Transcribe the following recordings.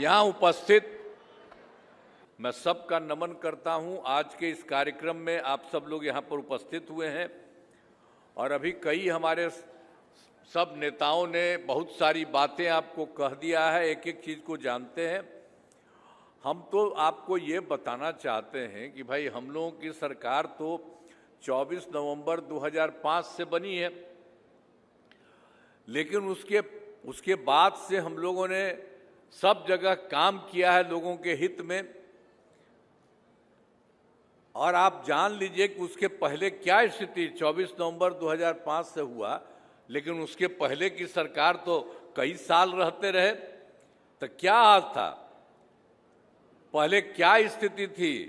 यहाँ उपस्थित मैं सबका नमन करता हूँ। आज के इस कार्यक्रम में आप सब लोग यहाँ पर उपस्थित हुए हैं और अभी कई हमारे सब नेताओं ने बहुत सारी बातें आपको कह दिया है, एक एक चीज़ को जानते हैं। हम तो आपको ये बताना चाहते हैं कि भाई हम लोगों की सरकार तो 24 नवंबर 2005 से बनी है, लेकिन उसके बाद से हम लोगों ने सब जगह काम किया है लोगों के हित में। और आप जान लीजिए कि उसके पहले क्या स्थिति 24 नवंबर 2005 से हुआ, लेकिन उसके पहले की सरकार तो कई साल रहते रहे। तो क्या हाल था, पहले क्या स्थिति थी?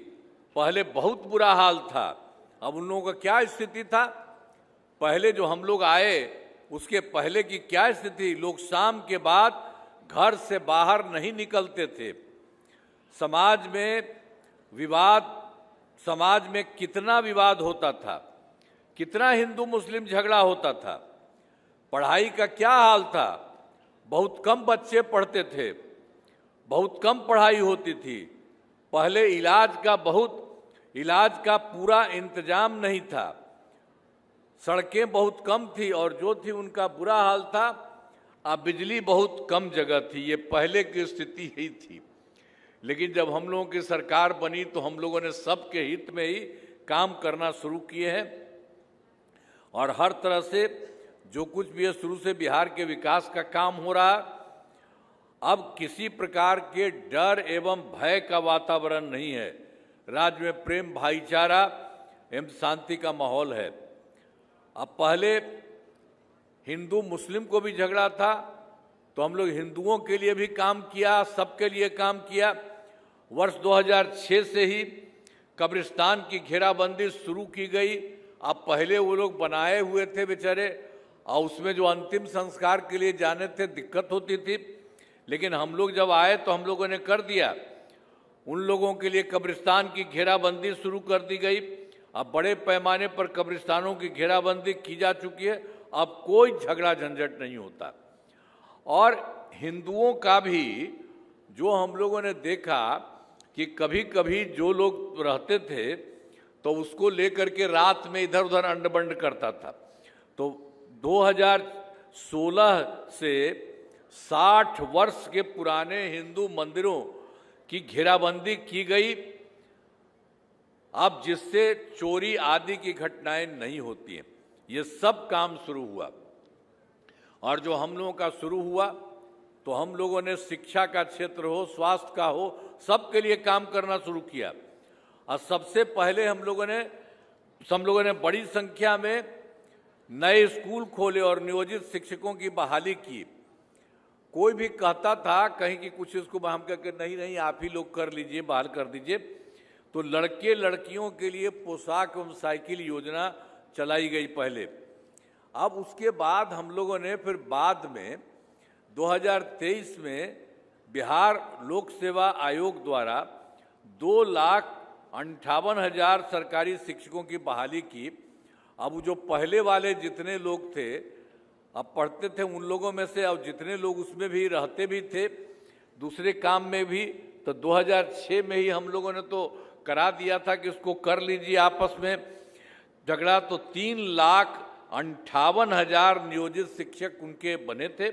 पहले बहुत बुरा हाल था। अब उन लोगों का क्या स्थिति था? पहले जो हम लोग आए उसके पहले की क्या स्थिति? लोग शाम के बाद घर से बाहर नहीं निकलते थे। समाज में कितना विवाद होता था, कितना हिंदू मुस्लिम झगड़ा होता था। पढ़ाई का क्या हाल था? बहुत कम बच्चे पढ़ते थे, बहुत कम पढ़ाई होती थी। पहले इलाज का पूरा इंतजाम नहीं था, सड़कें बहुत कम थी और जो थी उनका बुरा हाल था। अब बिजली बहुत कम जगह थी। ये पहले की स्थिति ही थी। लेकिन जब हम लोगों की सरकार बनी तो हम लोगों ने सबके हित में ही काम करना शुरू किए हैं और हर तरह से जो कुछ भी है शुरू से बिहार के विकास का काम हो रहा। अब किसी प्रकार के डर एवं भय का वातावरण नहीं है। राज्य में प्रेम, भाईचारा एवं शांति का माहौल है। अब पहले हिंदू मुस्लिम को भी झगड़ा था, तो हम लोग हिंदुओं के लिए भी काम किया, सबके लिए काम किया। वर्ष 2006 से ही कब्रिस्तान की घेराबंदी शुरू की गई। अब पहले वो लोग बनाए हुए थे बेचारे, और उसमें जो अंतिम संस्कार के लिए जाने थे दिक्कत होती थी, लेकिन हम लोग जब आए तो हम लोगों ने कर दिया। उन लोगों के लिए कब्रिस्तान की घेराबंदी शुरू कर दी गई। अब बड़े पैमाने पर कब्रिस्तानों की घेराबंदी की जा चुकी है। अब कोई झगड़ा झंझट नहीं होता। और हिंदुओं का भी जो हम लोगों ने देखा कि कभी कभी जो लोग रहते थे तो उसको लेकर के रात में इधर उधर अंडबंड करता था। तो 2016 से 60 वर्ष के पुराने हिंदू मंदिरों की घेराबंदी की गई, अब जिससे चोरी आदि की घटनाएं नहीं होती हैं। ये सब काम शुरू हुआ। और जो हम लोगों का शुरू हुआ तो हम लोगों ने शिक्षा का क्षेत्र हो, स्वास्थ्य का हो, सबके लिए काम करना शुरू किया। और सबसे पहले हम लोगों ने बड़ी संख्या में नए स्कूल खोले और नियोजित शिक्षकों की बहाली की। कोई भी कहता था कहीं कि कुछ इसको हम कहकर नहीं आप ही लोग कर लीजिए, बहाल कर दीजिए। तो लड़के लड़कियों के लिए पोशाक एवं साइकिल योजना चलाई गई पहले। अब उसके बाद हम लोगों ने फिर बाद में 2023 में बिहार लोक सेवा आयोग द्वारा 2,58,000 सरकारी शिक्षकों की बहाली की। अब जो पहले वाले जितने लोग थे अब पढ़ते थे उन लोगों में से, अब जितने लोग उसमें भी रहते भी थे दूसरे काम में भी, तो 2006 में ही हम लोगों ने तो करा दिया था कि उसको कर लीजिए आपस में झगड़ा। तो 3,58,000 नियोजित शिक्षक उनके बने थे।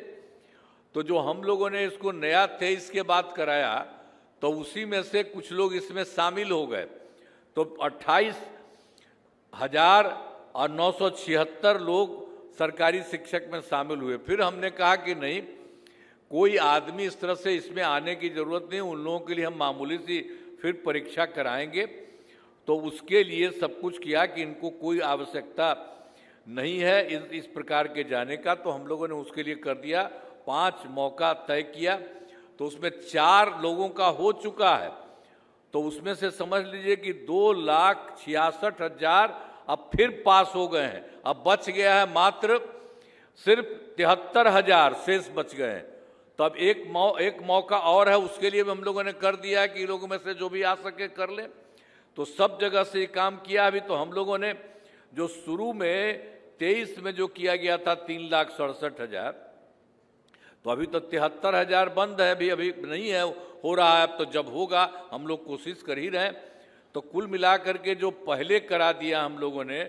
तो जो हम लोगों ने इसको नया 23 के बाद कराया तो उसी में से कुछ लोग इसमें शामिल हो गए। तो 28,976 लोग सरकारी शिक्षक में शामिल हुए। फिर हमने कहा कि नहीं, कोई आदमी इस तरह से इसमें आने की जरूरत नहीं, उन लोगों के लिए हम मामूली सी फिर परीक्षा कराएंगे। तो उसके लिए सब कुछ किया कि इनको कोई आवश्यकता नहीं है इस प्रकार के जाने का। तो हम लोगों ने उसके लिए कर दिया, 5 मौका तय किया। तो उसमें 4 लोगों का हो चुका है। तो उसमें से समझ लीजिए कि 2,66,000 अब फिर पास हो गए हैं। अब बच गया है मात्र सिर्फ 73,000 शेष बच गए हैं। तो अब एक मौका और है, उसके लिए भी हम लोगों ने कर दिया कि लोगों में से जो भी आ सके कर ले। तो सब जगह से काम किया। अभी तो हम लोगों ने जो शुरू में 23 में जो किया गया था 3,67,000, तो अभी तो 73,000 बंद है, अभी नहीं है, हो रहा है। अब तो जब होगा हम लोग कोशिश कर ही रहे हैं। तो कुल मिलाकर के जो पहले करा दिया हम लोगों ने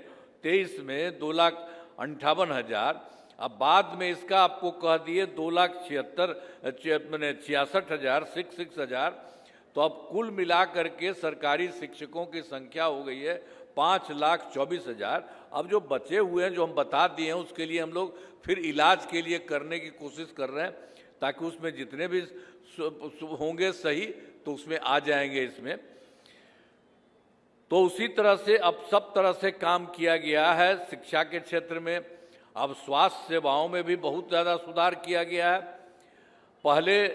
23 में 2,58,000, अब बाद में इसका आपको कह दिए 2,66,000 तो अब कुल मिलाकर के सरकारी शिक्षकों की संख्या हो गई है 5,24,000। अब जो बचे हुए हैं जो हम बता दिए हैं उसके लिए हम लोग फिर इलाज के लिए करने की कोशिश कर रहे हैं, ताकि उसमें जितने भी होंगे सही तो उसमें आ जाएंगे इसमें। तो उसी तरह से अब सब तरह से काम किया गया है शिक्षा के क्षेत्र में। अब स्वास्थ्य सेवाओं में भी बहुत ज़्यादा सुधार किया गया है। पहले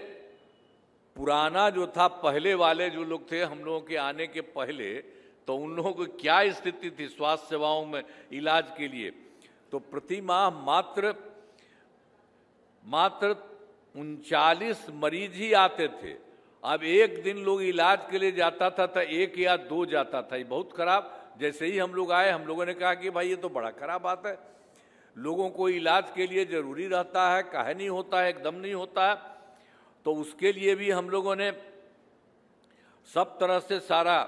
पुराना जो था, पहले वाले जो लोग थे हम लोगों के आने के पहले, तो उन लोगों की क्या स्थिति थी स्वास्थ्य सेवाओं में इलाज के लिए, तो प्रति माह मात्र 39 मरीज ही आते थे। अब एक दिन लोग इलाज के लिए जाता था तो 1 या 2 जाता था। ये बहुत खराब। जैसे ही हम लोग आए हम लोगों ने कहा कि भाई ये तो बड़ा खराब बात है, लोगों को इलाज के लिए जरूरी रहता है, काहे नहीं होता है, एकदम नहीं होता है। तो उसके लिए भी हम लोगों ने सब तरह से सारा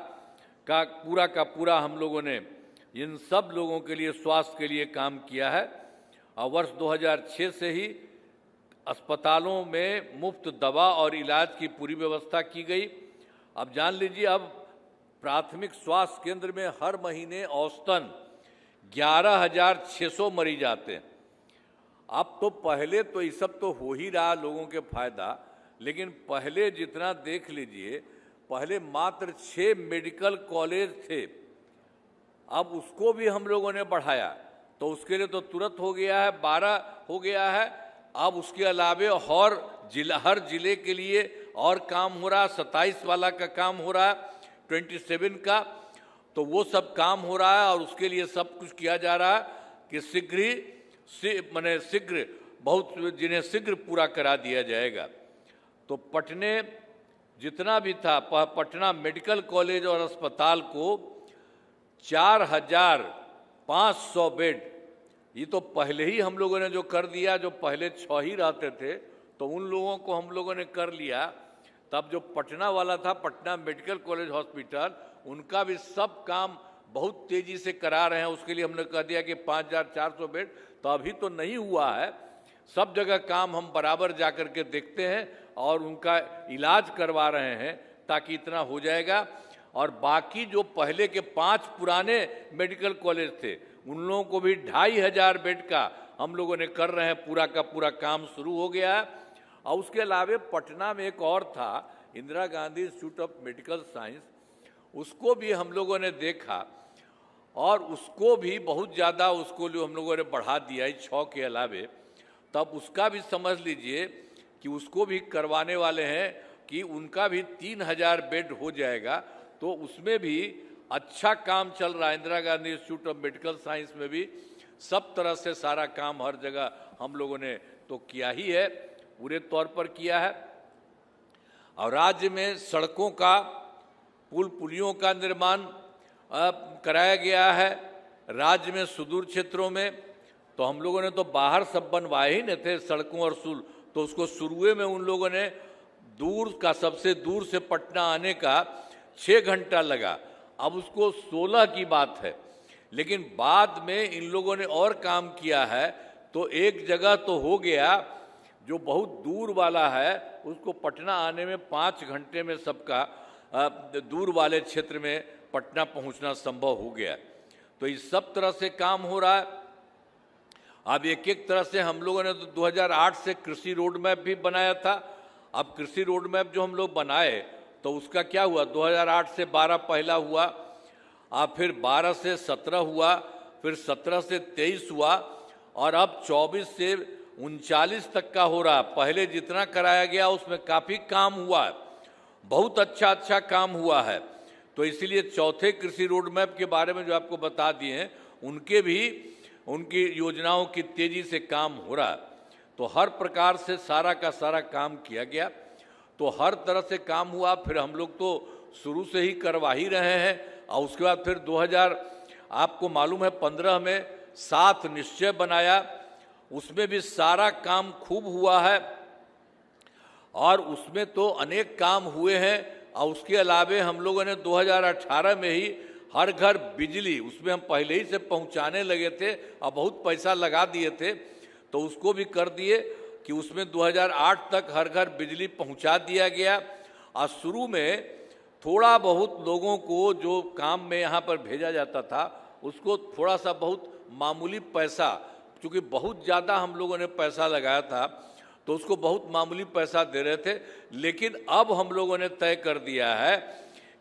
का पूरा हम लोगों ने इन सब लोगों के लिए स्वास्थ्य के लिए काम किया है। और वर्ष 2006 से ही अस्पतालों में मुफ्त दवा और इलाज की पूरी व्यवस्था की गई। अब जान लीजिए, अब प्राथमिक स्वास्थ्य केंद्र में हर महीने औसतन 11,600 मरीज आते हैं। अब तो पहले तो ये सब तो हो ही रहा लोगों के फायदा, लेकिन पहले जितना देख लीजिए, पहले मात्र 6 मेडिकल कॉलेज थे, अब उसको भी हम लोगों ने बढ़ाया। तो उसके लिए तो तुरंत हो गया है, 12 हो गया है। अब उसके अलावे और हर जिले के लिए और काम हो रहा है। 27 वाला का काम हो रहा है, 27 का, तो वो सब काम हो रहा है। और उसके लिए सब कुछ किया जा रहा है कि शीघ्र बहुत जिन्हें शीघ्र पूरा करा दिया जाएगा। तो पटने जितना भी था, पटना मेडिकल कॉलेज और अस्पताल को 4,500 बेड, ये तो पहले ही हम लोगों ने जो कर दिया। जो पहले 6 ही रहते थे तो उन लोगों को हम लोगों ने कर लिया। तब जो पटना वाला था, पटना मेडिकल कॉलेज हॉस्पिटल, उनका भी सब काम बहुत तेजी से करा रहे हैं। उसके लिए हमने कह दिया कि 5,400 बेड। तो अभी तो नहीं हुआ है, सब जगह काम हम बराबर जा कर के देखते हैं और उनका इलाज करवा रहे हैं, ताकि इतना हो जाएगा। और बाकी जो पहले के 5 पुराने मेडिकल कॉलेज थे, उन लोगों को भी 2,500 बेड का हम लोगों ने कर रहे हैं। पूरा का पूरा काम शुरू हो गया है। और उसके अलावे पटना में एक और था, Indira Gandhi institute of medical science, उसको भी हम लोगों ने देखा और उसको भी बहुत ज़्यादा उसको जो हम लोगों ने बढ़ा दिया है 6 के अलावे। तब उसका भी समझ लीजिए कि उसको भी करवाने वाले हैं कि उनका भी 3,000 बेड हो जाएगा। तो उसमें भी अच्छा काम चल रहा है। Indira Gandhi institute of medical science में भी सब तरह से सारा काम हर जगह हम लोगों ने तो किया ही है, पूरे तौर पर किया है। और राज्य में सड़कों का, पुलियों का निर्माण कराया गया है। राज्य में सुदूर क्षेत्रों में तो हम लोगों ने तो बाहर सब बनवाए ही नहीं थे सड़कों और सुल, तो उसको शुरुए में उन लोगों ने दूर का, सबसे दूर से पटना आने का 6 घंटा लगा। अब उसको 16 की बात है। लेकिन बाद में इन लोगों ने और काम किया है, तो एक जगह तो हो गया जो बहुत दूर वाला है, उसको पटना आने में 5 घंटे में सबका दूर वाले क्षेत्र में पटना पहुंचना संभव हो गया। तो इस सब तरह से काम हो रहा है। अब एक एक तरह से हम लोगों ने तो 2008 से कृषि रोड मैप भी बनाया था। अब कृषि रोड मैप जो हम लोग बनाए तो उसका क्या हुआ, 2008 से 12 पहला हुआ, अब फिर 12 से 17 हुआ, फिर 17 से 23 हुआ, और अब 24 से 39 तक का हो रहा। पहले जितना कराया गया उसमें काफ़ी काम हुआ है, बहुत अच्छा काम हुआ है। तो इसीलिए चौथे कृषि रोड मैप के बारे में जो आपको बता दिए हैं, उनके भी उनकी योजनाओं की तेजी से काम हो रहा है। तो हर प्रकार से सारा का सारा काम किया गया। तो हर तरह से काम हुआ। फिर हम लोग तो शुरू से ही करवा ही रहे हैं। और उसके बाद फिर 2000 आपको मालूम है 15 में 7 निश्चय बनाया, उसमें भी सारा काम खूब हुआ है। और उसमें तो अनेक काम हुए हैं। और उसके अलावे हम लोगों ने 2018 में ही हर घर बिजली, उसमें हम पहले ही से पहुंचाने लगे थे और बहुत पैसा लगा दिए थे, तो उसको भी कर दिए कि उसमें 2008 तक हर घर बिजली पहुंचा दिया गया। और शुरू में थोड़ा बहुत लोगों को जो काम में यहाँ पर भेजा जाता था उसको थोड़ा सा बहुत मामूली पैसा, क्योंकि बहुत ज़्यादा हम लोगों ने पैसा लगाया था तो उसको बहुत मामूली पैसा दे रहे थे। लेकिन अब हम लोगों ने तय कर दिया है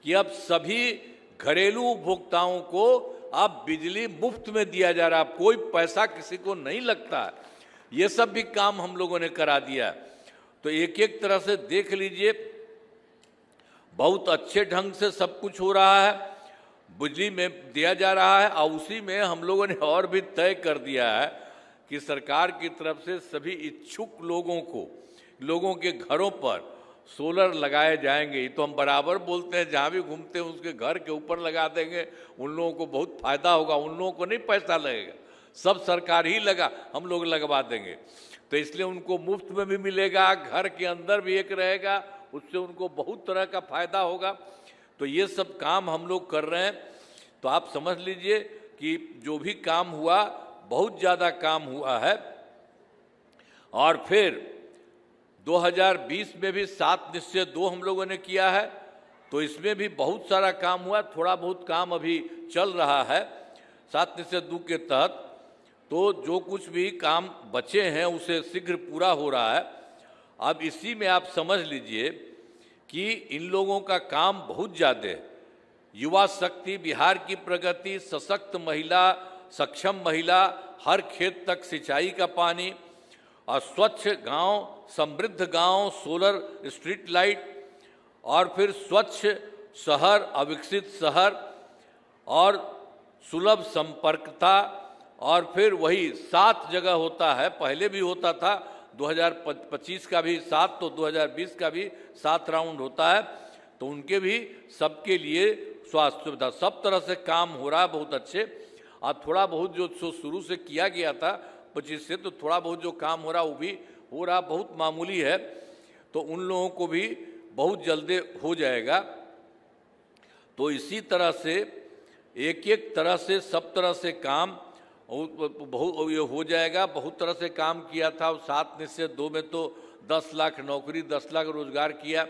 कि अब सभी घरेलू उपभोक्ताओं को अब बिजली मुफ्त में दिया जा रहा है, कोई पैसा किसी को नहीं लगता। ये सब भी काम हम लोगों ने करा दिया। तो एक एक तरह से देख लीजिए, बहुत अच्छे ढंग से सब कुछ हो रहा है, बिजली में दिया जा रहा है। और उसी में हम लोगों ने और भी तय कर दिया है कि सरकार की तरफ से सभी इच्छुक लोगों को, लोगों के घरों पर सोलर लगाए जाएंगे। ये तो हम बराबर बोलते हैं, जहाँ भी घूमते हैं उसके घर के ऊपर लगा देंगे, उन लोगों को बहुत फायदा होगा, उन लोगों को नहीं पैसा लगेगा, सब सरकार ही लगा, हम लोग लगवा देंगे। तो इसलिए उनको मुफ्त में भी मिलेगा, घर के अंदर भी एक रहेगा, उससे उनको बहुत तरह का फायदा होगा। तो ये सब काम हम लोग कर रहे हैं। तो आप समझ लीजिए कि जो भी काम हुआ, बहुत ज़्यादा काम हुआ है। और फिर 2020 में भी 7 निश्चय 2 हम लोगों ने किया है, तो इसमें भी बहुत सारा काम हुआ। थोड़ा बहुत काम अभी चल रहा है 7 निश्चय 2 के तहत। तो जो कुछ भी काम बचे हैं उसे शीघ्र पूरा हो रहा है। अब इसी में आप समझ लीजिए कि इन लोगों का काम बहुत ज़्यादा है। युवा शक्ति, बिहार की प्रगति, सशक्त महिला, सक्षम महिला, हर खेत तक सिंचाई का पानी, और स्वच्छ गांव, समृद्ध गांव, सोलर स्ट्रीट लाइट, और फिर स्वच्छ शहर, अविकसित शहर, और सुलभ संपर्कता। और फिर वही 7 जगह होता है, पहले भी होता था 2025 का भी 7, तो 2020 का भी 7 राउंड होता है। तो उनके भी सबके लिए स्वास्थ्य सुविधा, सब तरह से काम हो रहा है बहुत अच्छे। और थोड़ा बहुत जो शुरू से किया गया था 25 से, तो थोड़ा बहुत जो काम हो रहा वो भी हो रहा, बहुत मामूली है। तो उन लोगों को भी बहुत जल्दी हो जाएगा। तो इसी तरह से एक एक तरह से सब तरह से काम बहुत ये हो जाएगा। बहुत तरह से काम किया था। 7 निश्चय 2 में तो 10 लाख नौकरी, 10 लाख रोजगार किया।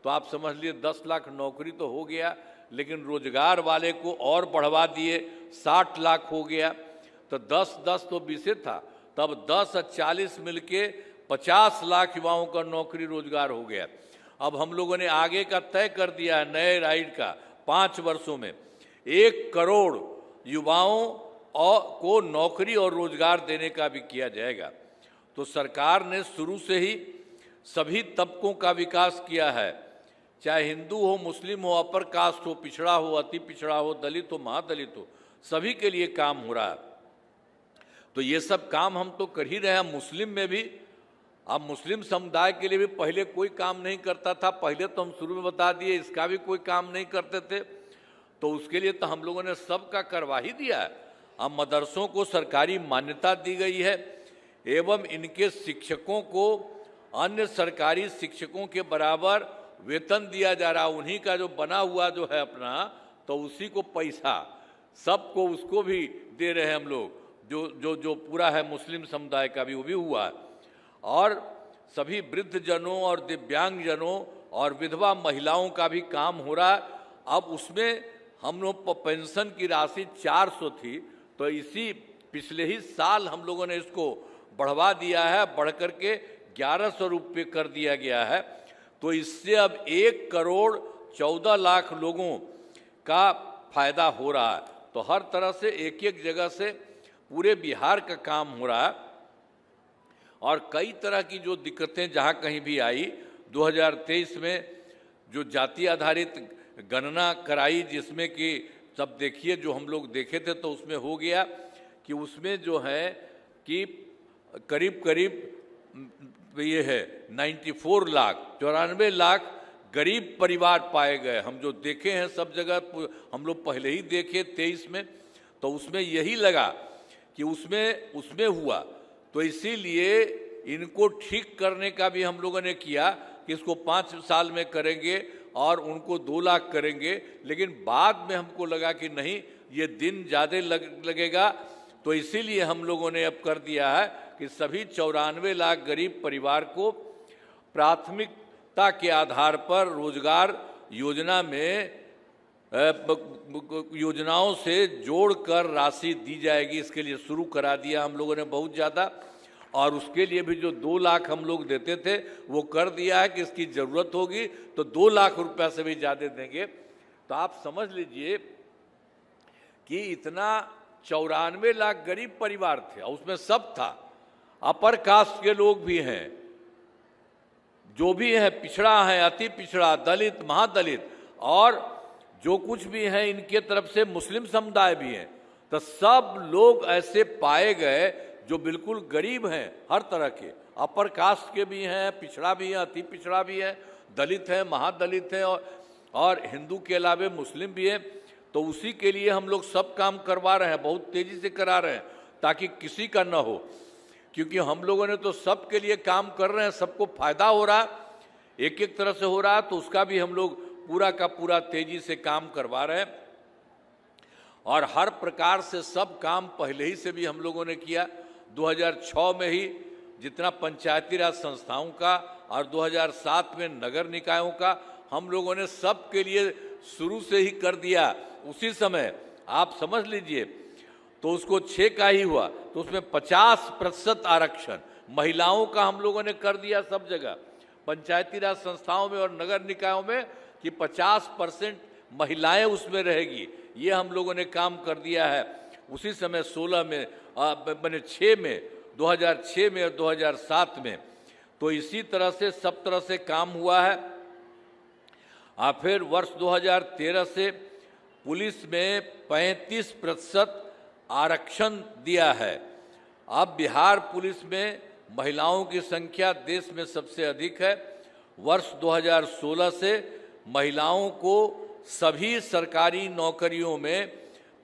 तो आप समझ लिए 10 लाख नौकरी तो हो गया, लेकिन रोजगार वाले को और बढ़वा दिए, 60 लाख हो गया। तो 10-10 तो 20 था, तब 10 और 40 मिलके 50 लाख युवाओं का नौकरी रोजगार हो गया। अब हम लोगों ने आगे का तय कर दिया है नए राइड का, 5 वर्षों में 1 करोड़ युवाओं को नौकरी और रोजगार देने का भी किया जाएगा। तो सरकार ने शुरू से ही सभी तबकों का विकास किया है, चाहे हिंदू हो, मुस्लिम हो, अपर कास्ट हो, पिछड़ा हो, अति पिछड़ा हो, दलित हो, महादलित हो, सभी के लिए काम हो रहा है। तो ये सब काम हम तो कर ही रहे हैं। मुस्लिम में भी, अब मुस्लिम समुदाय के लिए भी पहले कोई काम नहीं करता था, पहले तो हम शुरू में बता दिए इसका भी कोई काम नहीं करते थे। तो उसके लिए तो हम लोगों ने सबका करवा ही दिया है। अब मदरसों को सरकारी मान्यता दी गई है, एवं इनके शिक्षकों को अन्य सरकारी शिक्षकों के बराबर वेतन दिया जा रहा। उन्हीं का जो बना हुआ जो है अपना, तो उसी को पैसा सबको उसको भी दे रहे हैं हम लोग। जो जो जो पूरा है मुस्लिम समुदाय का भी, वो भी हुआ है। और सभी वृद्ध जनों और दिव्यांग जनों और विधवा महिलाओं का भी काम हो रहा है। अब उसमें हम लोग पेंशन की राशि 400 थी, तो इसी पिछले ही साल हम लोगों ने इसको बढ़वा दिया है, बढ़ कर के 1100 रुपये कर दिया गया है। तो इससे अब 1 करोड़ 14 लाख लोगों का फायदा हो रहा है। तो हर तरह से एक एक जगह से पूरे बिहार का काम हो रहा है। और कई तरह की जो दिक्कतें जहाँ कहीं भी आई, 2023 में जो जाति आधारित गणना कराई, जिसमें कि सब देखिए जो हम लोग देखे थे, तो उसमें हो गया कि उसमें जो है कि करीब करीब ये है 94 लाख 94 लाख गरीब परिवार पाए गए। हम जो देखे हैं सब जगह, हम लोग पहले ही देखे 23 में, तो उसमें यही लगा कि उसमें हुआ। तो इसीलिए इनको ठीक करने का भी हम लोगों ने किया। कि इसको 5 साल में करेंगे और उनको 2 लाख करेंगे, लेकिन बाद में हमको लगा कि नहीं, ये दिन ज़्यादा लगेगा। तो इसीलिए हम लोगों ने अब कर दिया है कि सभी 94 लाख गरीब परिवार को प्राथमिकता के आधार पर रोजगार योजना में योजनाओं से जोड़कर राशि दी जाएगी। इसके लिए शुरू करा दिया हम लोगों ने बहुत ज़्यादा, और उसके लिए भी जो 2 लाख हम लोग देते थे वो कर दिया है कि इसकी ज़रूरत होगी तो 2 लाख रुपया से भी ज़्यादा देंगे। तो आप समझ लीजिए कि इतना 94 लाख गरीब परिवार थे, और उसमें सब था, अपर कास्ट के लोग भी हैं, जो भी है पिछड़ा है, अति पिछड़ा, दलित, महादलित, और जो कुछ भी है इनके तरफ से मुस्लिम समुदाय भी हैं। तो सब लोग ऐसे पाए गए जो बिल्कुल गरीब हैं, हर तरह के, अपर कास्ट के भी हैं, पिछड़ा भी है, अति पिछड़ा भी है, दलित है, महादलित है, और हिंदू के अलावे मुस्लिम भी है। तो उसी के लिए हम लोग सब काम करवा रहे हैं, बहुत तेजी से करा रहे हैं ताकि किसी का न हो, क्योंकि हम लोगों ने तो सबके लिए काम कर रहे हैं, सबको फायदा हो रहा, एक एक तरह से हो रहा, तो उसका भी हम लोग पूरा का पूरा तेजी से काम करवा रहे हैं। और हर प्रकार से सब काम पहले ही से भी हम लोगों ने किया। 2006 में ही जितना पंचायती राज संस्थाओं का और 2007 में नगर निकायों का हम लोगों ने सब के लिए शुरू से ही कर दिया। उसी समय आप समझ लीजिए, तो उसको 6 का ही हुआ, तो उसमें 50% आरक्षण महिलाओं का हम लोगों ने कर दिया सब जगह, पंचायती राज संस्थाओं में और नगर निकायों में, कि 50% महिलाएं उसमें रहेगी। ये हम लोगों ने काम कर दिया है। उसी समय 16 में मैंने 6 में, 2006 में और 2007 में, तो इसी तरह से सब तरह से काम हुआ है। फिर वर्ष 2013 से पुलिस में 35% आरक्षण दिया है। अब बिहार पुलिस में महिलाओं की संख्या देश में सबसे अधिक है। वर्ष 2016 से महिलाओं को सभी सरकारी नौकरियों में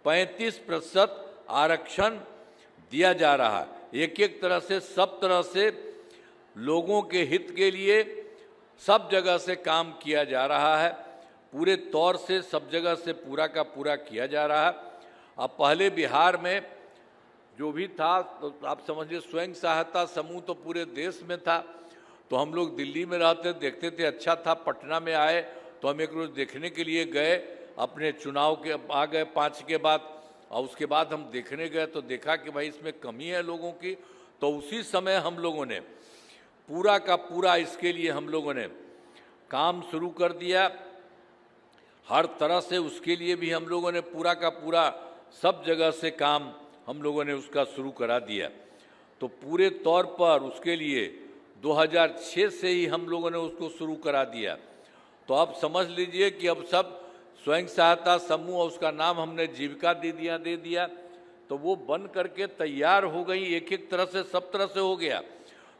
35% आरक्षण दिया जा रहा है। एक एक तरह से सब तरह से लोगों के हित के लिए सब जगह से काम किया जा रहा है, पूरे तौर से सब जगह से पूरा का पूरा किया जा रहा है। अब पहले बिहार में जो भी था, तो आप समझिए स्वयं सहायता समूह तो पूरे देश में था, तो हम लोग दिल्ली में रहते देखते थे, अच्छा था। पटना में आए तो हम एक रोज़ देखने के लिए गए, अपने चुनाव के आ गए 5 के बाद, और उसके बाद हम देखने गए तो देखा कि भाई इसमें कमी है लोगों की। तो उसी समय हम लोगों ने पूरा का पूरा इसके लिए हम लोगों ने काम शुरू कर दिया। हर तरह से उसके लिए भी हम लोगों ने पूरा का पूरा सब जगह से काम हम लोगों ने उसका शुरू करा दिया। तो पूरे तौर पर उसके लिए 2006 से ही हम लोगों ने उसको शुरू करा दिया। तो अब समझ लीजिए कि अब सब स्वयं सहायता समूह, उसका नाम हमने जीविका दीदियाँ दे दिया, तो वो बन करके तैयार हो गई, एक एक तरह से सब तरह से हो गया।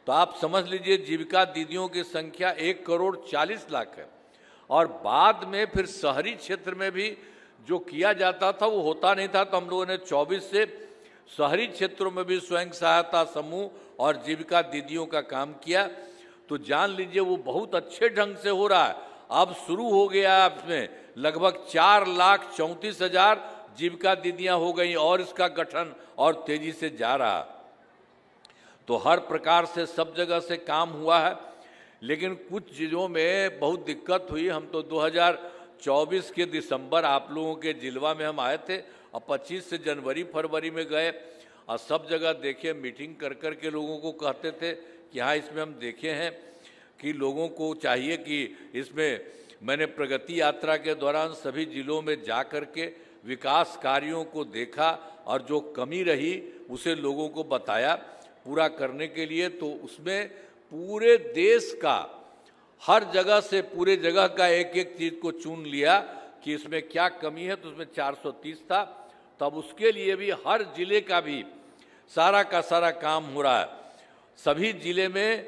तो आप समझ लीजिए जीविका दीदियों की संख्या 1,40,00,000 है। और बाद में फिर शहरी क्षेत्र में भी जो किया जाता था वो होता नहीं था, तो हम लोगों ने 24 से शहरी क्षेत्रों में भी स्वयं सहायता समूह और जीविका दीदियों का काम किया। तो जान लीजिए वो बहुत अच्छे ढंग से हो रहा है। अब शुरू हो गया इसमें लगभग 4,34,000 जीविका दीदियां हो गई, और इसका गठन और तेजी से जा रहा। तो हर प्रकार से सब जगह से काम हुआ है, लेकिन कुछ चीज़ों में बहुत दिक्कत हुई। हम तो 2024 के दिसंबर आप लोगों के जिलवा में हम आए थे, और 25 से जनवरी फरवरी में गए, और सब जगह देखे, मीटिंग कर कर के लोगों को कहते थे कि हाँ इसमें हम देखे हैं कि लोगों को चाहिए कि इसमें, मैंने प्रगति यात्रा के दौरान सभी जिलों में जा कर के विकास कार्यों को देखा, और जो कमी रही उसे लोगों को बताया पूरा करने के लिए। तो उसमें पूरे देश का हर जगह से, पूरे जगह का एक एक चीज़ को चुन लिया कि इसमें क्या कमी है, तो उसमें 430 था। तब उसके लिए भी हर जिले का भी सारा का सारा काम हो रहा है। सभी जिले में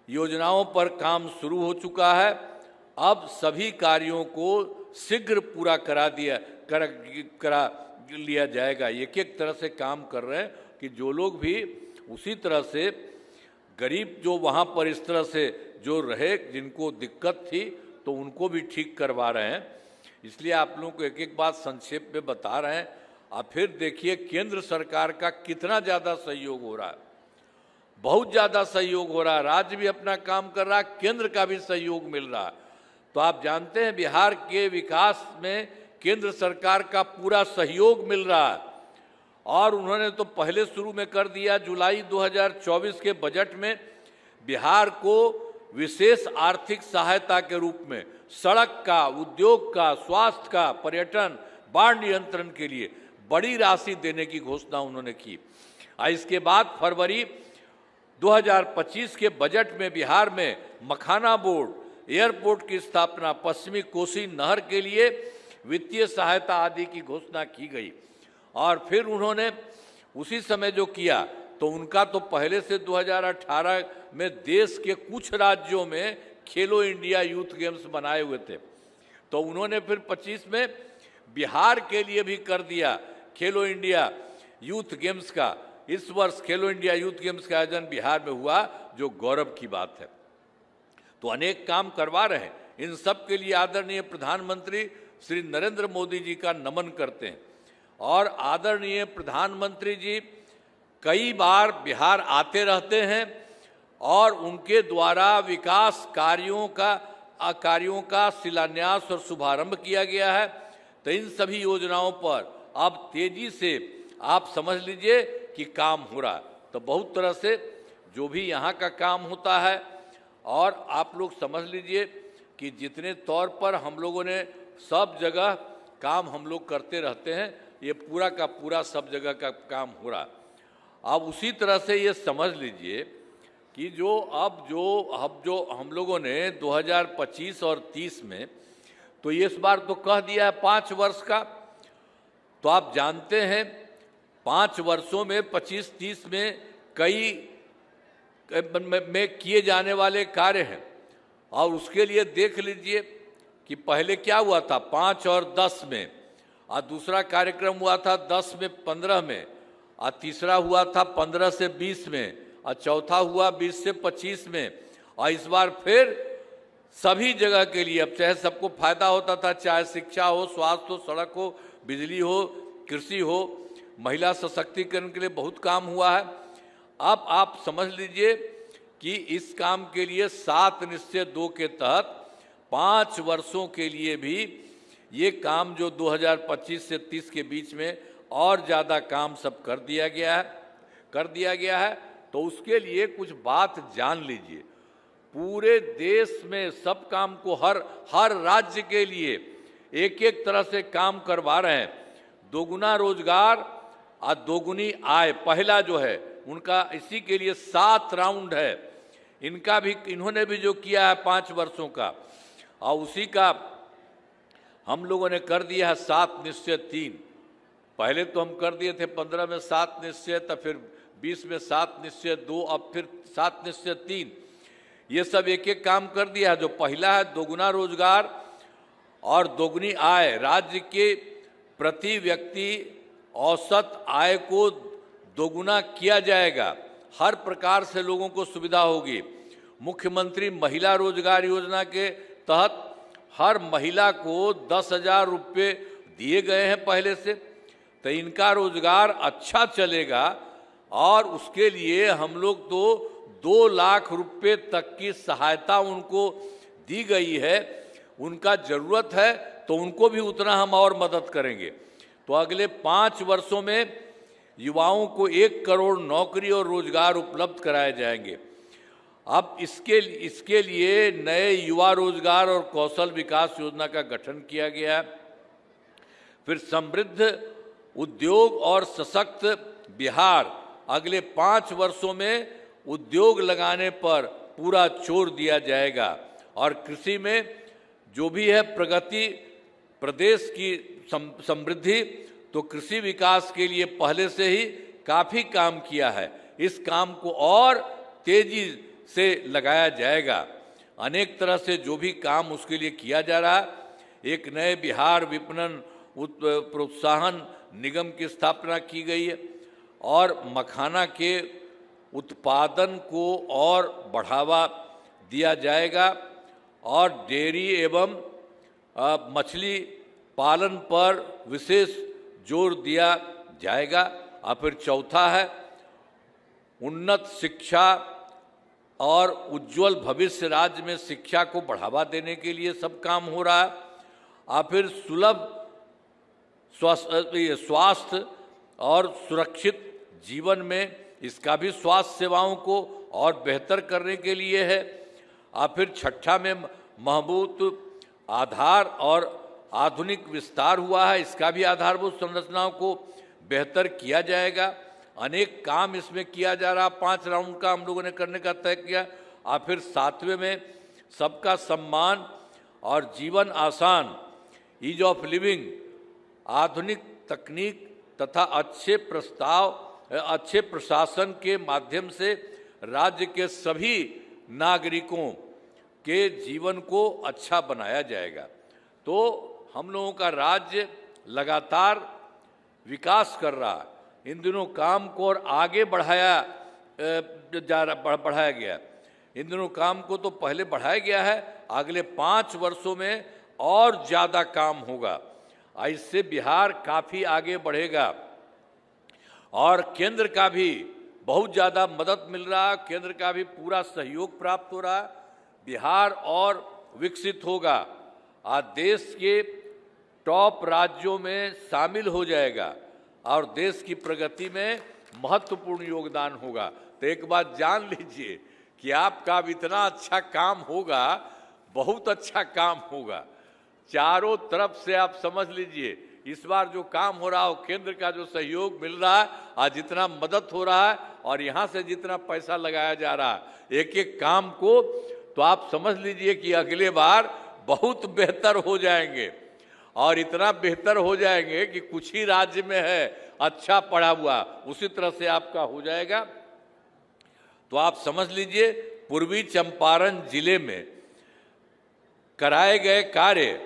योजनाओं पर काम शुरू हो चुका है। अब सभी कार्यों को शीघ्र पूरा करा लिया जाएगा। एक एक तरह से काम कर रहे हैं कि जो लोग भी उसी तरह से गरीब जो वहाँ पर इस तरह से जो रहे, जिनको दिक्कत थी, तो उनको भी ठीक करवा रहे हैं। इसलिए आप लोगों को एक एक बात संक्षेप में बता रहे हैं। आप फिर देखिए केंद्र सरकार का कितना ज़्यादा सहयोग हो रहा है, बहुत ज़्यादा सहयोग हो रहा है। राज्य भी अपना काम कर रहा है, केंद्र का भी सहयोग मिल रहा है। तो आप जानते हैं बिहार के विकास में केंद्र सरकार का पूरा सहयोग मिल रहा है। और उन्होंने तो पहले शुरू में कर दिया, जुलाई 2024 के बजट में बिहार को विशेष आर्थिक सहायता के रूप में सड़क का, उद्योग का, स्वास्थ्य का, पर्यटन, बाढ़ नियंत्रण के लिए बड़ी राशि देने की घोषणा उन्होंने की। इसके बाद फरवरी 2025 के बजट में बिहार में मखाना बोर्ड, एयरपोर्ट की स्थापना, पश्चिमी कोसी नहर के लिए वित्तीय सहायता आदि की घोषणा की गई। और फिर उन्होंने उसी समय जो किया, तो उनका तो पहले से 2018 में देश के कुछ राज्यों में खेलो इंडिया यूथ गेम्स बनाए हुए थे, तो उन्होंने फिर 25 में बिहार के लिए भी कर दिया खेलो इंडिया यूथ गेम्स का। इस वर्ष खेलो इंडिया यूथ गेम्स का आयोजन बिहार में हुआ, जो गौरव की बात है। तो अनेक काम करवा रहे हैं। इन सब के लिए आदरणीय प्रधानमंत्री श्री नरेंद्र मोदी जी का नमन करते हैं। और आदरणीय प्रधानमंत्री जी कई बार बिहार आते रहते हैं और उनके द्वारा विकास कार्यों का शिलान्यास और शुभारंभ किया गया है। तो इन सभी योजनाओं पर अब तेजी से आप समझ लीजिए कि काम हो रहा है। तो बहुत तरह से जो भी यहाँ का काम होता है, और आप लोग समझ लीजिए कि जितने तौर पर हम लोगों ने सब जगह काम हम लोग करते रहते हैं, ये पूरा का पूरा सब जगह का काम हो रहा है। अब उसी तरह से ये समझ लीजिए कि जो हम लोगों ने 2025 और 30 में, तो ये इस बार तो कह दिया है 5 वर्ष का। तो आप जानते हैं 5 वर्षों में 25-30 में कई में किए जाने वाले कार्य हैं। और उसके लिए देख लीजिए कि पहले क्या हुआ था 5 और 10 में, और दूसरा कार्यक्रम हुआ था 10 में 15 में, और तीसरा हुआ था 15 से 20 में, और चौथा हुआ 20 से 25 में। और इस बार फिर सभी जगह के लिए, अब चाहे सबको फायदा होता था, चाहे शिक्षा हो, स्वास्थ्य हो, सड़क हो, बिजली हो, कृषि हो, महिला सशक्तिकरण के लिए बहुत काम हुआ है। अब आप समझ लीजिए कि इस काम के लिए 7 निश्चय 2 के तहत 5 वर्षों के लिए भी ये काम जो 2025 से 30 के बीच में और ज़्यादा काम सब कर दिया गया है। तो उसके लिए कुछ बात जान लीजिए। पूरे देश में सब काम को हर राज्य के लिए एक एक तरह से काम करवा रहे हैं। दोगुना रोजगार और दोगुनी आय पहला जो है उनका, इसी के लिए 7 राउंड है। इन्होंने भी जो किया है 5 वर्षों का, और उसी का हम लोगों ने कर दिया है 7 निश्चय 3। पहले तो हम कर दिए थे 15 में 7 निश्चय, तो फिर 20 में 7 निश्चय 2, अब फिर 7 निश्चय 3। ये सब एक एक काम कर दिया है। जो पहला है दोगुना रोजगार और दोगुनी आय, राज्य के प्रति व्यक्ति औसत आय को दोगुना किया जाएगा। हर प्रकार से लोगों को सुविधा होगी। मुख्यमंत्री महिला रोजगार योजना के तहत हर महिला को 10,000 रुपये दिए गए हैं पहले से, तो इनका रोजगार अच्छा चलेगा। और उसके लिए हम लोग तो 2 लाख रुपये तक की सहायता उनको दी गई है। उनका ज़रूरत है तो उनको भी उतना हम और मदद करेंगे। तो अगले 5 वर्षों में युवाओं को 1 करोड़ नौकरी और रोजगार उपलब्ध कराए जाएंगे। अब इसके लिए नए युवा रोजगार और कौशल विकास योजना का गठन किया गया है। फिर समृद्ध उद्योग और सशक्त बिहार, अगले 5 वर्षों में उद्योग लगाने पर पूरा जोर दिया जाएगा। और कृषि में जो भी है प्रगति, प्रदेश की समृद्धि, तो कृषि विकास के लिए पहले से ही काफ़ी काम किया है। इस काम को और तेजी से लगाया जाएगा। अनेक तरह से जो भी काम उसके लिए किया जा रहा है। एक नए बिहार विपणन प्रोत्साहन निगम की स्थापना की गई है। और मखाना के उत्पादन को और बढ़ावा दिया जाएगा और डेयरी एवं मछली पालन पर विशेष जोर दिया जाएगा। और फिर चौथा है उन्नत शिक्षा और उज्जवल भविष्य। राज्य में शिक्षा को बढ़ावा देने के लिए सब काम हो रहा है। और फिर सुलभ स्वास्थ्य और सुरक्षित जीवन में इसका भी स्वास्थ्य सेवाओं को और बेहतर करने के लिए है। और फिर छठा में मजबूत आधार और आधुनिक विस्तार हुआ है, इसका भी आधारभूत संरचनाओं को बेहतर किया जाएगा। अनेक काम इसमें किया जा रहा, 5 राउंड का हम लोगों ने करने का तय किया। और फिर 7वें में सबका सम्मान और जीवन आसान, ईज ऑफ लिविंग, आधुनिक तकनीक तथा अच्छे प्रशासन के माध्यम से राज्य के सभी नागरिकों के जीवन को अच्छा बनाया जाएगा। तो हम लोगों का राज्य लगातार विकास कर रहा है। इन दिनों काम को और आगे बढ़ाया गया। इन दिनों काम को तो पहले बढ़ाया गया है, अगले 5 वर्षों में और ज़्यादा काम होगा। इससे बिहार काफ़ी आगे बढ़ेगा और केंद्र का भी बहुत ज़्यादा मदद मिल रहा है, केंद्र का भी पूरा सहयोग प्राप्त हो रहा है। बिहार और विकसित होगा और देश के टॉप राज्यों में शामिल हो जाएगा और देश की प्रगति में महत्वपूर्ण योगदान होगा। तो एक बात जान लीजिए कि आपका अब इतना अच्छा काम होगा, बहुत अच्छा काम होगा। चारों तरफ से आप समझ लीजिए इस बार जो काम हो रहा हो, केंद्र का जो सहयोग मिल रहा है और जितना मदद हो रहा है और यहाँ से जितना पैसा लगाया जा रहा है एक एक काम को, तो आप समझ लीजिए कि अगले बार बहुत बेहतर हो जाएंगे। और इतना बेहतर हो जाएंगे कि कुछ ही राज्य में है अच्छा पढ़ा हुआ, उसी तरह से आपका हो जाएगा। तो आप समझ लीजिए पूर्वी चंपारण जिले में कराए गए कार्य,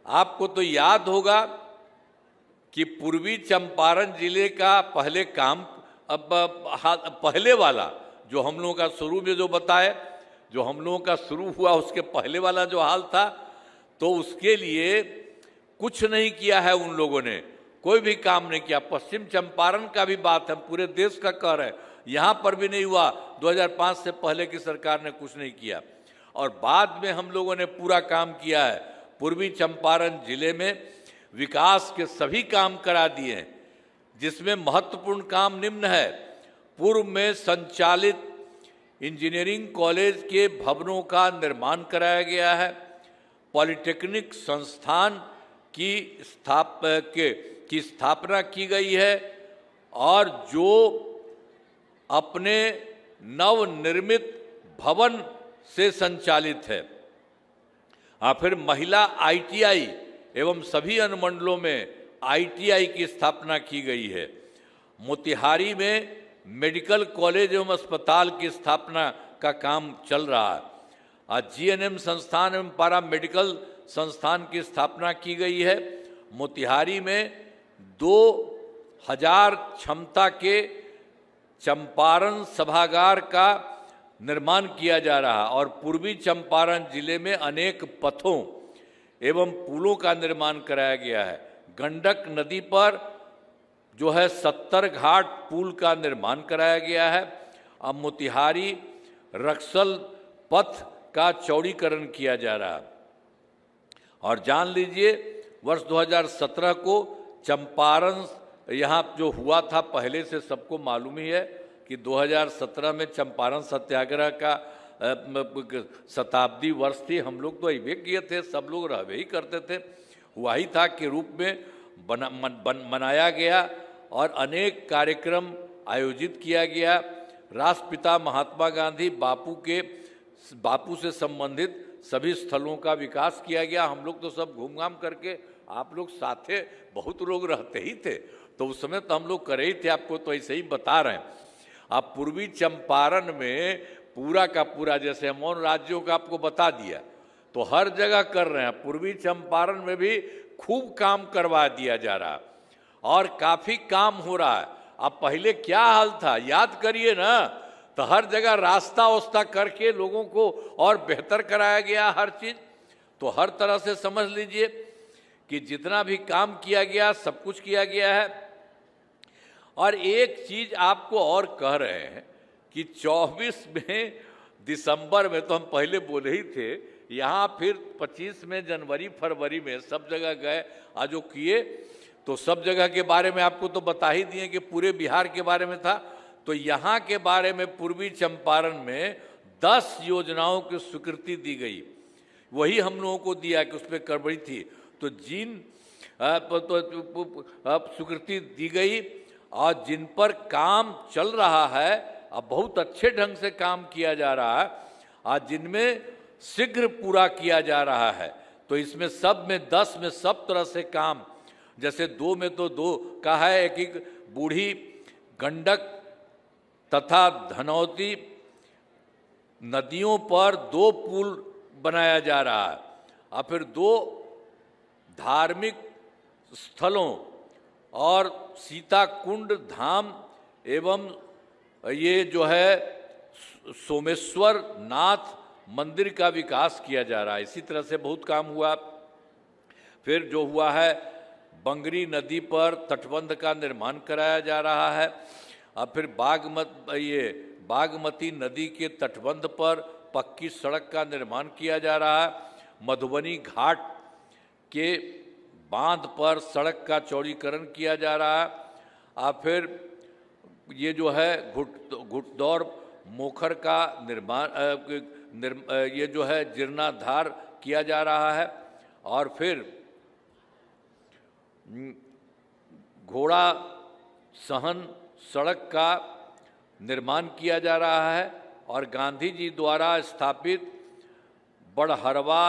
आपको तो याद होगा कि पूर्वी चंपारण जिले का पहले काम, अब पहले वाला जो हम लोगों का शुरू में जो बताए, जो हम लोगों का शुरू हुआ उसके पहले वाला जो हाल था, तो उसके लिए कुछ नहीं किया है उन लोगों ने, कोई भी काम नहीं किया। पश्चिम चंपारण का भी बात है, पूरे देश का कह रहे हैं, यहाँ पर भी नहीं हुआ। 2005 से पहले की सरकार ने कुछ नहीं किया और बाद में हम लोगों ने पूरा काम किया है। पूर्वी चंपारण जिले में विकास के सभी काम करा दिए हैं, जिसमें महत्वपूर्ण काम निम्न है। पूर्व में संचालित इंजीनियरिंग कॉलेज के भवनों का निर्माण कराया गया है। पॉलिटेक्निक संस्थान की स्थापना की गई है और जो अपने नवनिर्मित भवन से संचालित है। फिर महिला आईटीआई एवं सभी अनुमंडलों में आईटीआई की स्थापना की गई है। मोतिहारी में मेडिकल कॉलेज एवं अस्पताल की स्थापना का काम चल रहा है। जीएनएम संस्थान एवं पारा मेडिकल संस्थान की स्थापना की गई है। मोतिहारी में 2000 क्षमता के चंपारण सभागार का निर्माण किया जा रहा है और पूर्वी चंपारण जिले में अनेक पथों एवं पुलों का निर्माण कराया गया है। गंडक नदी पर जो है 70 घाट पुल का निर्माण कराया गया है। अब मोतिहारी रक्सल पथ का चौड़ीकरण किया जा रहा है। और जान लीजिए वर्ष 2017 को चंपारण यहाँ जो हुआ था, पहले से सबको मालूम ही है कि 2017 में चंपारण सत्याग्रह का शताब्दी वर्ष थी। हम लोग तो अबे किए थे, सब लोग रहबे ही करते थे, वही था के रूप में मनाया गया और अनेक कार्यक्रम आयोजित किया गया। राष्ट्रपिता महात्मा गांधी बापू से संबंधित सभी स्थलों का विकास किया गया। हम लोग तो सब घूम घाम करके, आप लोग साथे बहुत लोग रहते ही थे, तो उस समय तो हम लोग करे ही थे, आपको तो ऐसे ही बता रहे हैं। आप पूर्वी चंपारण में पूरा का पूरा, जैसे हम और राज्यों का आपको बता दिया, तो हर जगह कर रहे हैं। पूर्वी चंपारण में भी खूब काम करवा दिया जा रहा और काफ़ी काम हो रहा है। अब पहले क्या हाल था याद करिए ना, तो हर जगह रास्ता वास्ता करके लोगों को और बेहतर कराया गया हर चीज। तो हर तरह से समझ लीजिए कि जितना भी काम किया गया सब कुछ किया गया है। और एक चीज आपको और कह रहे हैं कि 24 में दिसंबर में तो हम पहले बोले ही थे, यहाँ फिर 25 में जनवरी फरवरी में सब जगह गए आजो किए, तो सब जगह के बारे में आपको तो बता ही दिए कि पूरे बिहार के बारे में था। तो यहाँ के बारे में पूर्वी चंपारण में 10 योजनाओं की स्वीकृति दी गई, वही हम लोगों को दिया कि उसमें गड़बड़ी थी। तो जिन स्वीकृति दी गई और जिन पर काम चल रहा है, अब बहुत अच्छे ढंग से काम किया जा रहा है, आज जिनमें शीघ्र पूरा किया जा रहा है। तो इसमें सब में 10 में सब तरह से काम, जैसे 2 में तो 2 का है, एक बूढ़ी गंडक तथा धनौती नदियों पर 2 पुल बनाया जा रहा है, और फिर 2 धार्मिक स्थलों और सीता कुंड धाम एवं ये जो है सोमेश्वर नाथ मंदिर का विकास किया जा रहा है। इसी तरह से बहुत काम हुआ। फिर जो हुआ है, बंगरी नदी पर तटबंध का निर्माण कराया जा रहा है, और फिर बागमती नदी के तटबंध पर पक्की सड़क का निर्माण किया जा रहा है। मधुबनी घाट के बांध पर सड़क का चौड़ीकरण किया जा रहा है, और फिर ये जो है घुटदौर मोखर का ये जो है जीर्णोद्धार किया जा रहा है, और फिर घोड़ा सहन सड़क का निर्माण किया जा रहा है, और गांधी जी द्वारा स्थापित बड़हरवा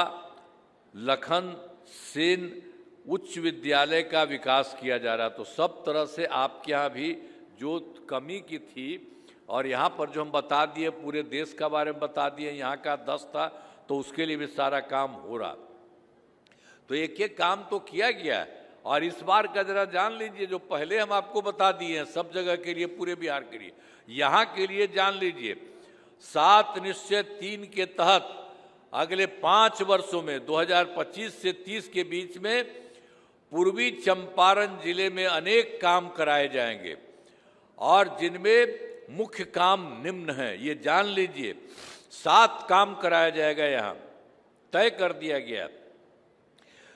लखन सेन उच्च विद्यालय का विकास किया जा रहा है। तो सब तरह से आपके यहाँ भी जो कमी की थी, और यहाँ पर जो हम बता दिए पूरे देश का बारे में बता दिए, यहाँ का 10 था, तो उसके लिए भी सारा काम हो रहा। तो एक एक काम तो किया गया है। और इस बार का जरा जान लीजिए, जो पहले हम आपको बता दिए हैं सब जगह के लिए, पूरे बिहार के लिए, यहाँ के लिए जान लीजिए 7 निश्चय 3 के तहत अगले 5 वर्षों में 2025 से 30 के बीच में पूर्वी चंपारण जिले में अनेक काम कराए जाएंगे, और जिनमें मुख्य काम निम्न हैं, ये जान लीजिए। 7 काम कराया जाएगा, यहाँ तय कर दिया गया।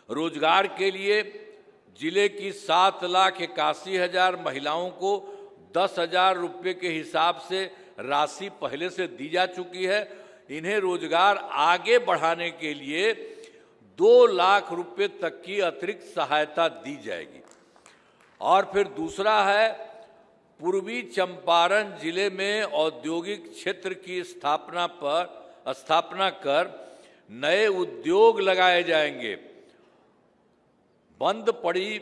रोजगार के लिए जिले की 7,81,000 महिलाओं को 10,000 रुपये के हिसाब से राशि पहले से दी जा चुकी है। इन्हें रोजगार आगे बढ़ाने के लिए 2 लाख रुपये तक की अतिरिक्त सहायता दी जाएगी। और फिर दूसरा है, पूर्वी चंपारण जिले में औद्योगिक क्षेत्र की स्थापना कर नए उद्योग लगाए जाएंगे। बंद पड़ी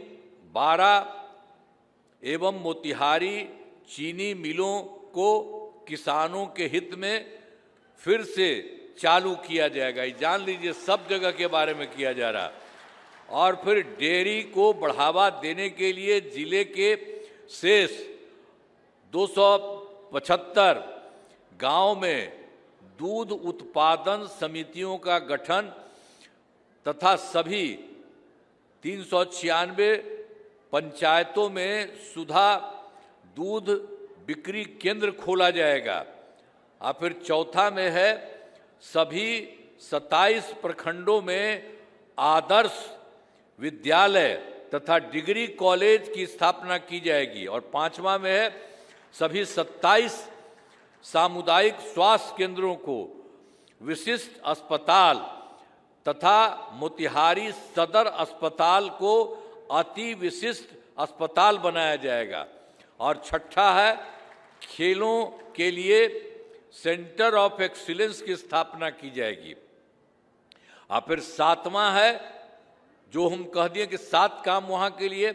12 एवं मोतिहारी चीनी मिलों को किसानों के हित में फिर से चालू किया जाएगा। ये जान लीजिए सब जगह के बारे में किया जा रहा। और फिर डेयरी को बढ़ावा देने के लिए जिले के शेष 275 गांव में दूध उत्पादन समितियों का गठन तथा सभी 396 पंचायतों में सुधा दूध बिक्री केंद्र खोला जाएगा। और फिर चौथा में है, सभी 27 प्रखंडों में आदर्श विद्यालय तथा डिग्री कॉलेज की स्थापना की जाएगी। और 5वां में है, सभी 27 सामुदायिक स्वास्थ्य केंद्रों को विशिष्ट अस्पताल तथा मोतिहारी सदर अस्पताल को अति विशिष्ट अस्पताल बनाया जाएगा। और छठा है, खेलों के लिए सेंटर ऑफ एक्सीलेंस की स्थापना की जाएगी। और फिर 7वां है, जो हम कह दिए कि 7 काम वहाँ के लिए।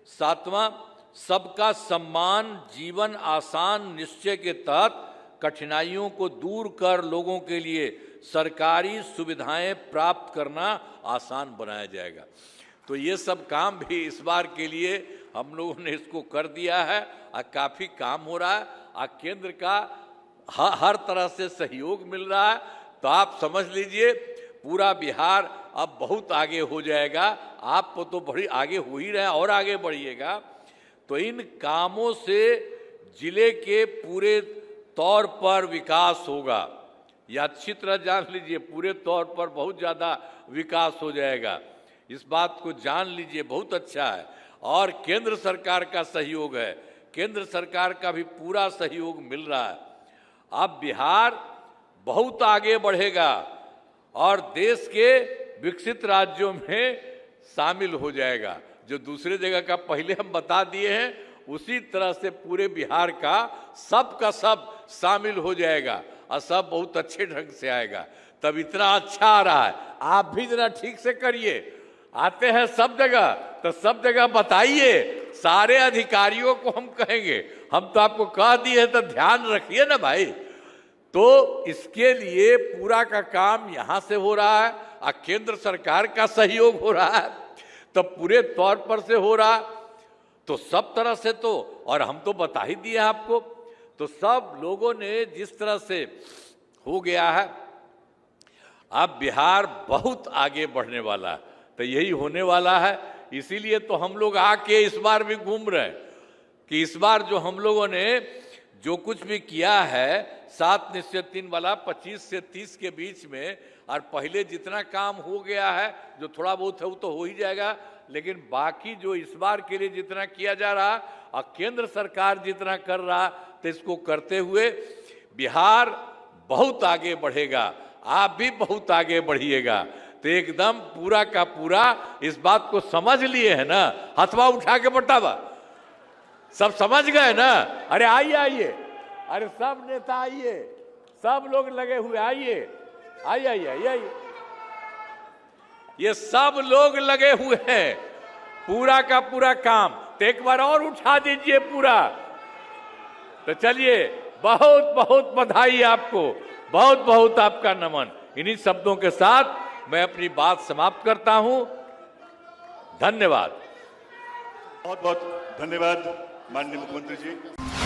7वां, सबका सम्मान जीवन आसान निश्चय के तहत कठिनाइयों को दूर कर लोगों के लिए सरकारी सुविधाएं प्राप्त करना आसान बनाया जाएगा। तो ये सब काम भी इस बार के लिए हम लोगों ने इसको कर दिया है, और काफ़ी काम हो रहा है। और केंद्र का हर तरह से सहयोग मिल रहा है। तो आप समझ लीजिए पूरा बिहार अब बहुत आगे हो जाएगा। आप तो बड़ी आगे हो ही रहे हैं और आगे बढ़िएगा। तो इन कामों से जिले के पूरे तौर पर विकास होगा। यह अच्छी तरह जान लीजिए, पूरे तौर पर बहुत ज़्यादा विकास हो जाएगा। इस बात को जान लीजिए, बहुत अच्छा है। और केंद्र सरकार का सहयोग है, केंद्र सरकार का भी पूरा सहयोग मिल रहा है। अब बिहार बहुत आगे बढ़ेगा और देश के विकसित राज्यों में शामिल हो जाएगा। जो दूसरे जगह का पहले हम बता दिए हैं, उसी तरह से पूरे बिहार का सब शामिल हो जाएगा और सब बहुत अच्छे ढंग से आएगा। तब इतना अच्छा आ रहा है, आप भी जरा ठीक से करिए। आते हैं सब जगह, तो सब जगह बताइए, सारे अधिकारियों को हम कहेंगे। हम तो आपको कह दिए हैं, तो ध्यान रखिए ना भाई। तो इसके लिए पूरा का काम यहाँ से हो रहा है और केंद्र सरकार का सहयोग हो रहा है, तो पूरे तौर पर से हो रहा। तो सब तरह से तो, और हम तो बता ही दिए आपको, तो सब लोगों ने जिस तरह से हो गया है, अब बिहार बहुत आगे बढ़ने वाला है। तो यही होने वाला है। इसीलिए तो हम लोग आके इस बार भी घूम रहे हैं कि इस बार जो हम लोगों ने जो कुछ भी किया है 7 निश्चय 3 वाला 25 से 30 के बीच में, और पहले जितना काम हो गया है, जो थोड़ा बहुत है वो तो हो ही जाएगा, लेकिन बाकी जो इस बार के लिए जितना किया जा रहा और केंद्र सरकार जितना कर रहा, तो इसको करते हुए बिहार बहुत आगे बढ़ेगा। आप भी बहुत आगे बढ़िएगा। तो एकदम पूरा का पूरा इस बात को समझ लिए है ना। हथवा उठा के बतावा, सब समझ गए ना। अरे आइए आइए, अरे सब नेता आइए, सब लोग लगे हुए, आइए आइए आइए आइए। ये सब लोग लगे हुए हैं, पूरा का पूरा काम। तो एक बार और उठा दीजिए पूरा। तो चलिए, बहुत बहुत बधाई आपको, बहुत बहुत आपका नमन। इन्हीं शब्दों के साथ मैं अपनी बात समाप्त करता हूं। धन्यवाद। बहुत बहुत धन्यवाद माननीय मुख्यमंत्री जी।